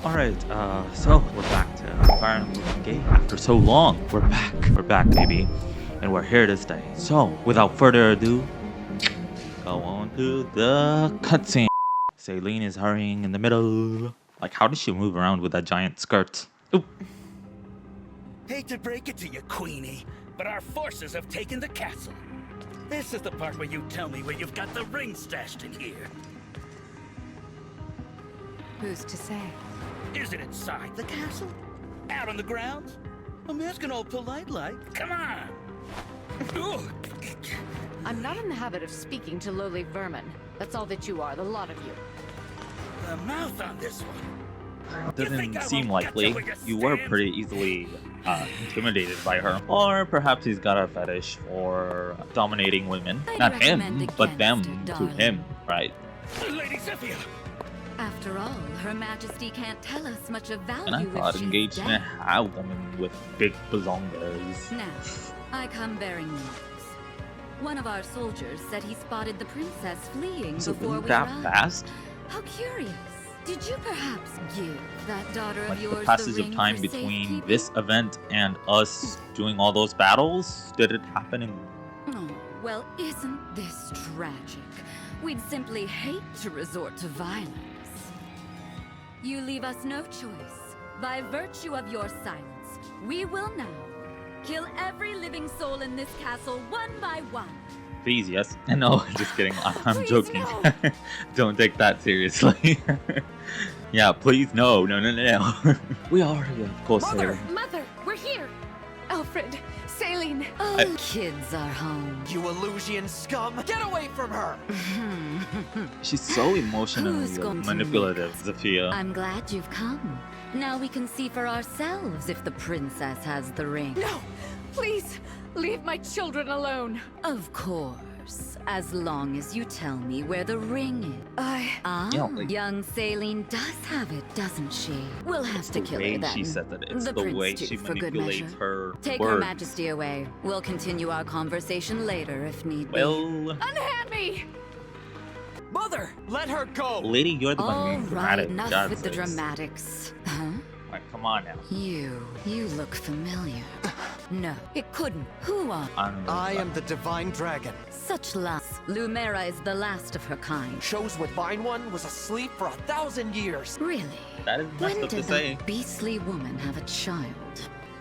Alright, so we're back to Fire Emblem Engage. After so long, we're back, baby. And we're here to stay. So, without further ado, go on to the cutscene. Celine is hurrying in the middle. Like, how does she move around with that giant skirt? Oop. Hate to break it to you, Queenie, but our forces have taken the castle. This is the part where you tell me where you've got the ring stashed in here. Who's to say? Is it inside the castle? Out on the grounds? I'm asking all polite like. Come on! Ugh. I'm not in the habit of speaking to lowly vermin. That's all that you are, the lot of you. The mouth on this one. Doesn't seem likely. You were pretty easily intimidated by her. Or perhaps he's got a fetish for dominating women. Not him, but them to him, right? Lady Zephyr! After all, Her Majesty can't tell us much of value And I if thought she's Engage didn't dead. have a woman with big bazongas. Now, I come bearing news. One of our soldiers said he spotted the princess fleeing Is it before really we that arrived. fast? How curious. Did you perhaps give that daughter Like of yours the passage the of ring time for between safekeeping? this event and us doing all those battles? Did it happen in... Oh, well, isn't this tragic? We'd simply hate to resort to violence. You leave us no choice. By virtue of your silence, we will now kill every living soul in this castle one by one. Please, yes. No, just kidding. I'm Please, joking. no. Don't take that seriously. Yeah, please, no. We are, of course, Mother! Sailor. Mother! We're here! Alfred! Celine! Oh, kids are home. You Illusian scum! Get away from her! She's so emotionally Who's going to manipulative, make us? Zephyr. I'm glad you've come. Now we can see for ourselves if the princess has the ring. No! Please! Leave my children alone! Of course, as long as you tell me where the ring is. Ah, Yeah, like- young Celine does have it, doesn't she? We'll have It's to the kill way her then. she said that. It's The the prince way too, she for good manipulates measure. her Take Her words. Majesty away. We'll continue our conversation later if need be. Well, Unhand me! Mother! Let her go! lady, you're the one All being right, dramatic. enough God with the sakes. dramatics. Huh? Like, come on now. You look familiar. No, it couldn't. Who are I don't know. I am the Divine Dragon. such loss? Lumera is the last of her kind. Shows with Vine One was asleep for 1,000 years. Really? That is messed When up to did say. that beastly woman have a child?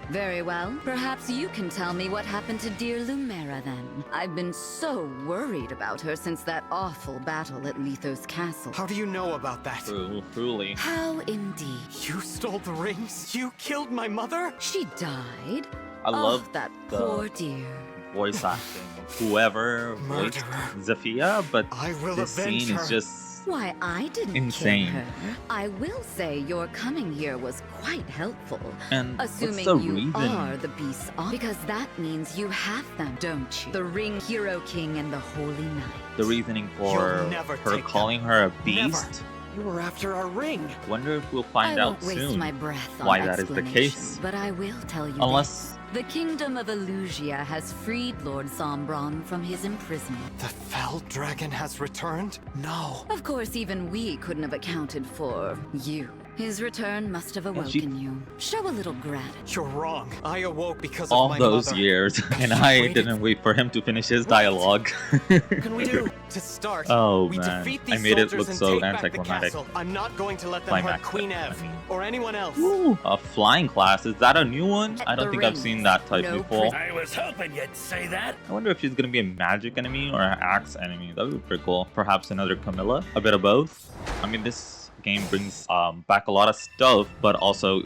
Very well. Perhaps you can tell me what happened to dear Lumera then. I've been so worried about her since that awful battle at Lithos Castle. How do you know about that? True, truly. How indeed? You stole the rings? You killed my mother? She died? I love that the poor dear. voice acting of whoever voiced Murderer. Zephyr, but I will this avenge scene her. is just... Why, I didn't Insane. kill her. I will say your coming here was quite helpful. And Assuming what's the you reason? are the beast's because that means you have them, don't you? The Ring Hero King and the Holy Knight. The reasoning for You'll never her take calling her a beast? Never. You were after our ring. Wonder if we'll find I out won't waste soon. my breath on why that is the explanation, case. But I will tell you Unless- this. The Kingdom of Illusia has freed Lord Sombron from his imprisonment. The fell dragon has returned? No. Of course, even we couldn't have accounted for you. His return must have Yeah, she- awoken you. Show a little gratitude. You're wrong. I awoke because All of my those mother. years, and I waited- didn't wait for him to finish his What? dialogue. What can we do? To start, Oh, we man. defeat I these made it soldiers look and so take back the anticlimactic. castle. I'm not going to let them hurt Climactic, Queen I Ev mean. or anyone else. Ooh, a flying class. Is that a new one? At I don't the think I've rings, seen that type no before. I was hoping you'd say that. I wonder if she's gonna be a magic enemy or an axe enemy. That would be pretty cool. Perhaps another Camilla. A bit of both. I mean, this game brings back a lot of stuff, but also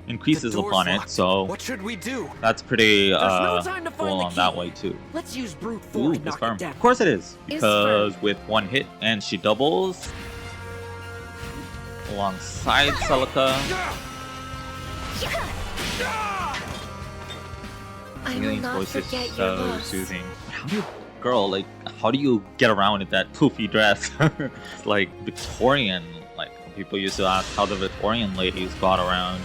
increases The door's upon it. locked. So What should we do? that's pretty There's no time to find cool the on that key. way too. Let's use brute Ooh, force to it's knock firm. it down. Of course it is, It's because firm. with one hit and she doubles alongside Celica. I will Celine's not voice is forget your so loss. soothing. Girl, like, how do you get around in that poofy dress? It's like Victorian. Like, people used to ask how the Victorian ladies got around.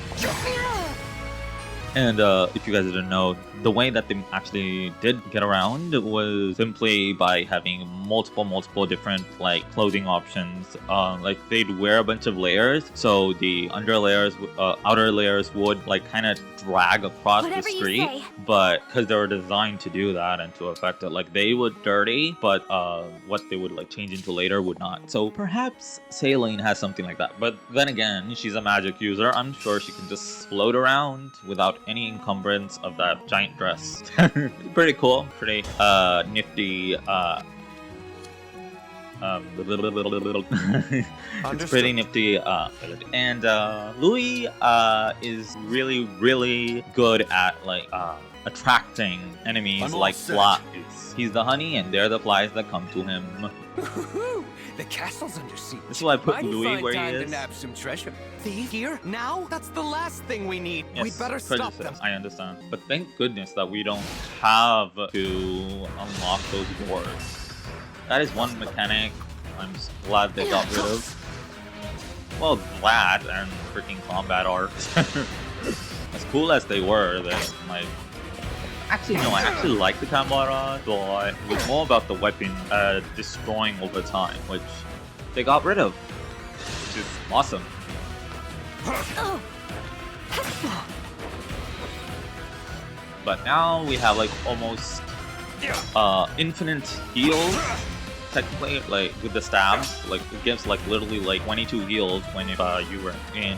And if you guys didn't know, the way that they actually did get around was simply by having multiple different like clothing options. Like they'd wear a bunch of layers, so the outer layers would like kind of drag across Whatever the you street. say. But because they were designed to do that and to affect it, like they would dirty, but what they would like change into later would not. So perhaps Saline has something like that. But then again, she's a magic user. I'm sure she can just float around without any encumbrance of that giant dress. Pretty cool, pretty nifty. It's pretty nifty. And Louis is really good at like attracting enemies I'm all like set. flies. He's the honey, and they're the flies that come to him. The castle's under siege. This is why I put Mighty Louis fine where he time to is. nab some treasure. Thief here? Now? That's the last thing we need. Yes, We'd better stop them. prejudice, I understand. But thank goodness that we don't have to unlock those doors. That is one mechanic I'm glad they got rid of. Well, that and freaking combat arcs. As cool as they were, they might... Actually, no, I actually like the combat arcs, but it was more about the weapon destroying over time, which they got rid of, which is awesome. But now we have like almost infinite heals. Technically, like with the stab, like it gives like literally like 22 heals when if you were in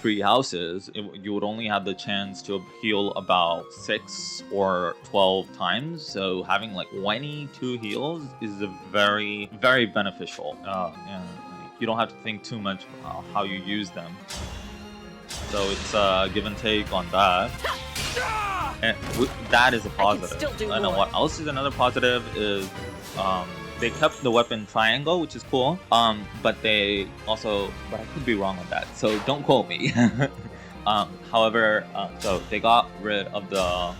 3 houses, you would only have the chance to heal about 6 or 12 times. So having like 22 heals is a very beneficial. And you don't have to think too much about how you use them. So it's give and take on that. And that is a positive. still do I know more. what else is another positive is they kept the weapon triangle, which is cool. But they also, but I could be wrong on that, so don't quote me. However, so they got rid of the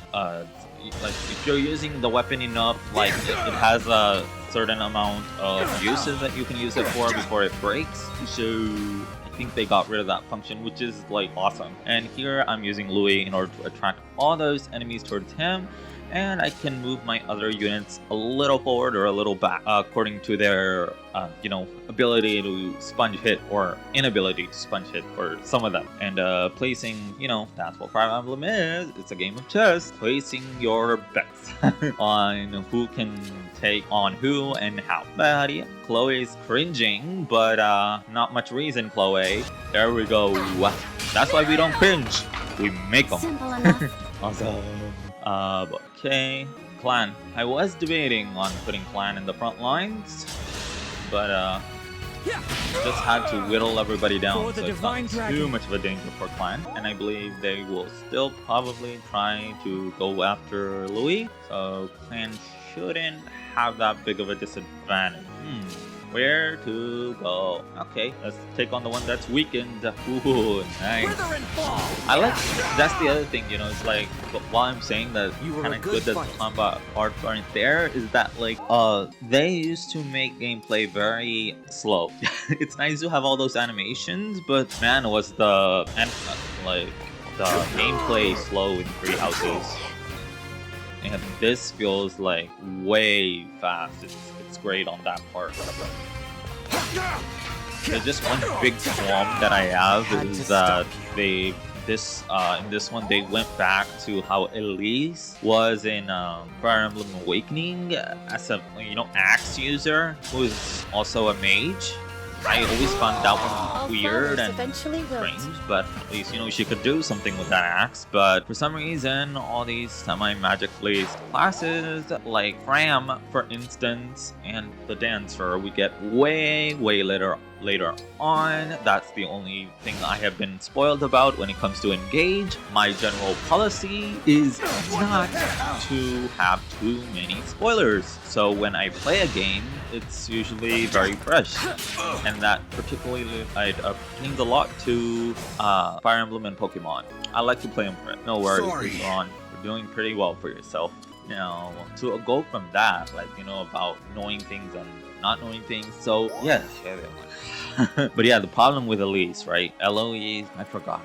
like if you're using the weapon enough, like it has a certain amount of uses that you can use it for before it breaks. So I think they got rid of that function, which is like awesome. And here I'm using Louis in order to attract all those enemies towards him. And I can move my other units a little forward or a little back according to their, ability to sponge hit or inability to sponge hit for some of them. And placing, that's what Fire Emblem is. It's a game of chess. Placing your bets on who can take on who and how. But yeah, Chloe's cringing, but not much reason, Chloe. There we go. That's why we don't cringe. We make them. Simple enough. Awesome. Okay, clan. I was debating on putting clan in the front lines, but just had to whittle everybody down, so it's not too much of a danger for clan. And I believe they will still probably try to go after Louis, so clan shouldn't have that big of a disadvantage. Where to go? Okay, let's take on the one that's weakened. Ooh, nice. I like, that's the other thing, it's like, while I'm saying that kind of good that the combat arcs aren't there, is that like, they used to make gameplay very slow. It's nice to have all those animations, but man, was the gameplay slow in 3 houses. And this feels like way fast. It's great on that part. There's just one big qualm that I have is that in this one they went back to how Elise was in Fire Emblem Awakening as a axe user who is also a mage. I always found that one weird and strange, but at least she could do something with that axe. But for some reason, all these semi-magic-based classes, like Fram, for instance, and the dancer, we get way later on. That's the only thing I have been spoiled about when it comes to Engage. My general policy is not to have too many spoilers. So when I play a game, it's usually very fresh. And that particularly pertains a lot to Fire Emblem and Pokemon. I like to play them for it. No worries, Ron. You're doing pretty well for yourself. To go from that, about knowing things and not knowing things. So yeah. But yeah, the problem with Elise, right? Eloise, I forgot.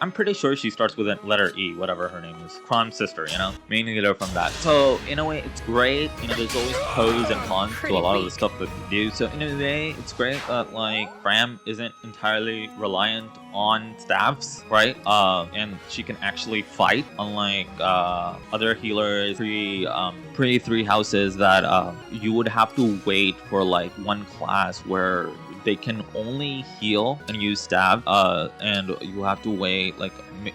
I'm pretty sure she starts with a letter E, whatever her name is. Cron's sister, you know? Mainly they're from that. So, in a way, it's great. You know, there's always pros and cons to a lot of the stuff that you do. So, in a way, it's great that, like, Fram isn't entirely reliant on staffs, right? And she can actually fight, unlike other healers pre 3 houses that you would have to wait for, like, one class where they can only heal and use stab, and you have to wait like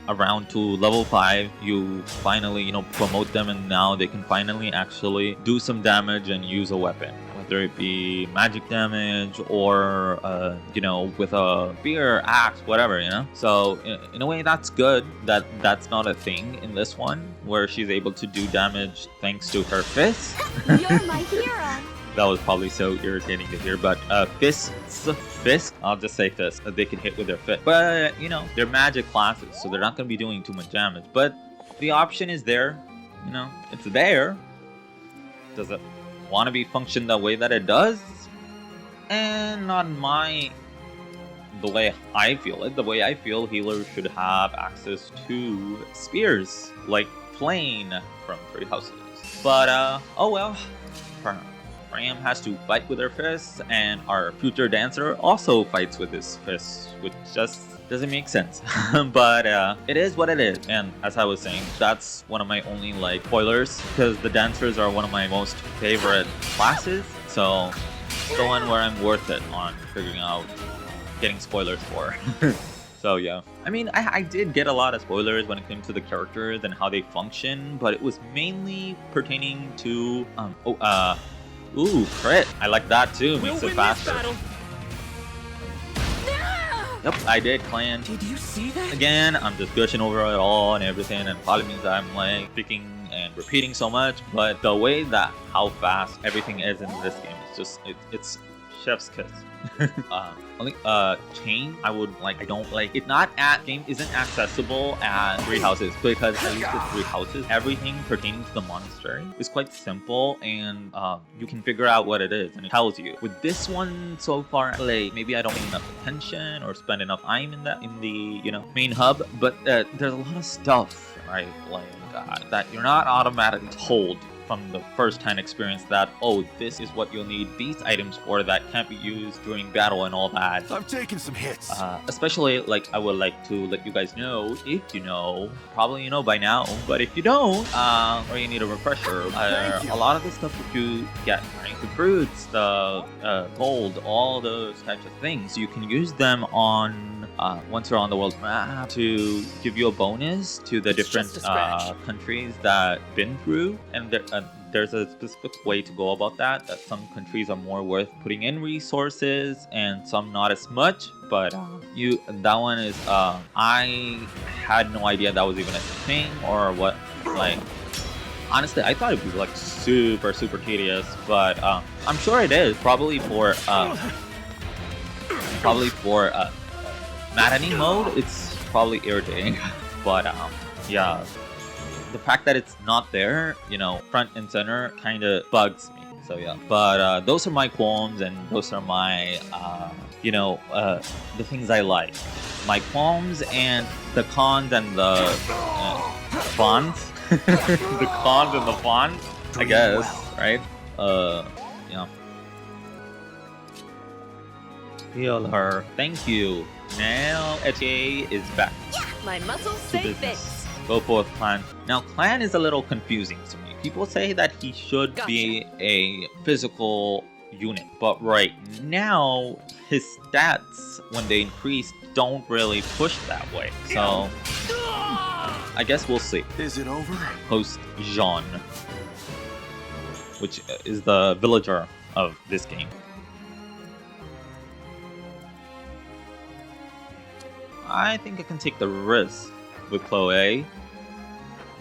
around to level 5. You finally, you know, promote them, and now they can finally actually do some damage and use a weapon, whether it be magic damage or you know, with a spear, axe, whatever, you know. So in a way, that's good that that's not a thing in this one, where she's able to do damage thanks to her fist. You're my hero. That was probably so irritating to hear, but fists, I'll just say fists, they can hit with their fist. But, you know, they're magic classes, so they're not going to be doing too much damage. But the option is there, you know, it's there. Does it want to be function the way that it does? And not the way I feel it. The way I feel, healers should have access to spears, like Plane from 3 houses. But, oh well. Fram has to fight with her fists, and our future dancer also fights with his fists, which just doesn't make sense. But it is what it is. And as I was saying, that's one of my only like spoilers, because the dancers are one of my most favorite classes. So it's the one where I'm worth it on figuring out getting spoilers for. So yeah, I mean, I did get a lot of spoilers when it came to the characters and how they function, but it was mainly pertaining to ooh, crit. I like that too. Makes it faster. Yep, I did, clan. Did you see that? Again, I'm just gushing over it all and everything, and probably means I'm like speaking and repeating so much, but the way that how fast everything is in this game is just it's chef's kiss. Only chain I don't like it. Not at game isn't accessible at 3 houses, because at least with 3 houses, everything pertaining to the monastery is quite simple, and you can figure out what it is and it tells you. With this one so far, like maybe I don't pay enough attention or spend enough time in the you know, main hub, but there's a lot of stuff, right, like that you're not automatically told from the first time experience that, oh, this is what you'll need these items for that can't be used during battle and all that. I'm taking some hits. Especially, like, I would like to let you guys know, if you know, probably you know by now, but if you don't, or you need a refresher, a lot of the stuff that you get, right? The fruits, the gold, all those types of things, you can use them on once you're on the world map to give you a bonus to the different countries that been through, and there's a specific way to go about that some countries are more worth putting in resources and some not as much, but that one is I had no idea that was even a thing or what. Like, honestly, I thought it was like super tedious, but I'm sure it is probably for maddening mode. It's probably irritating. But yeah, the fact that it's not there, you know, front and center, kind of bugs me. So yeah, but those are my qualms, and those are my you know, the things I like, my qualms, and the cons and the fawns. The cons and the fawns, I guess, right? Yeah. Heal her. Thank you. Now Etienne is back. My muscles say fix. Go forth, Clan. Now, Clan is a little confusing to me. People say that he should be a physical unit, but right now, his stats, when they increase, don't really push that way. So, I guess we'll see. Is it over? Host Jean, which is the villager of this game. I think I can take the risk with Chloe,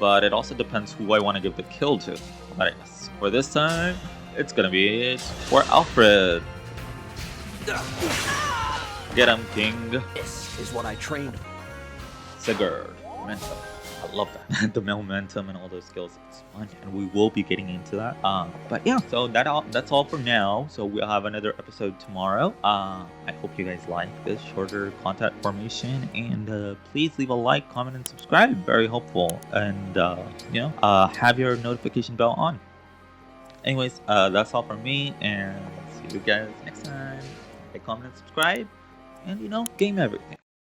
but it also depends who I want to give the kill to. But for this time, it's gonna be for Alfred. Get him, King. This is what I trained. Sigurd. Mental. I love that. The momentum and all those skills. It's fun, and we will be getting into that. But yeah, so that's all for now. So we'll have another episode tomorrow. I hope you guys like this shorter content formation, and please leave a like, comment, and subscribe. Very helpful, and have your notification bell on. Anyways, that's all from me, and see you guys next time. Like, comment, and subscribe, and game everything.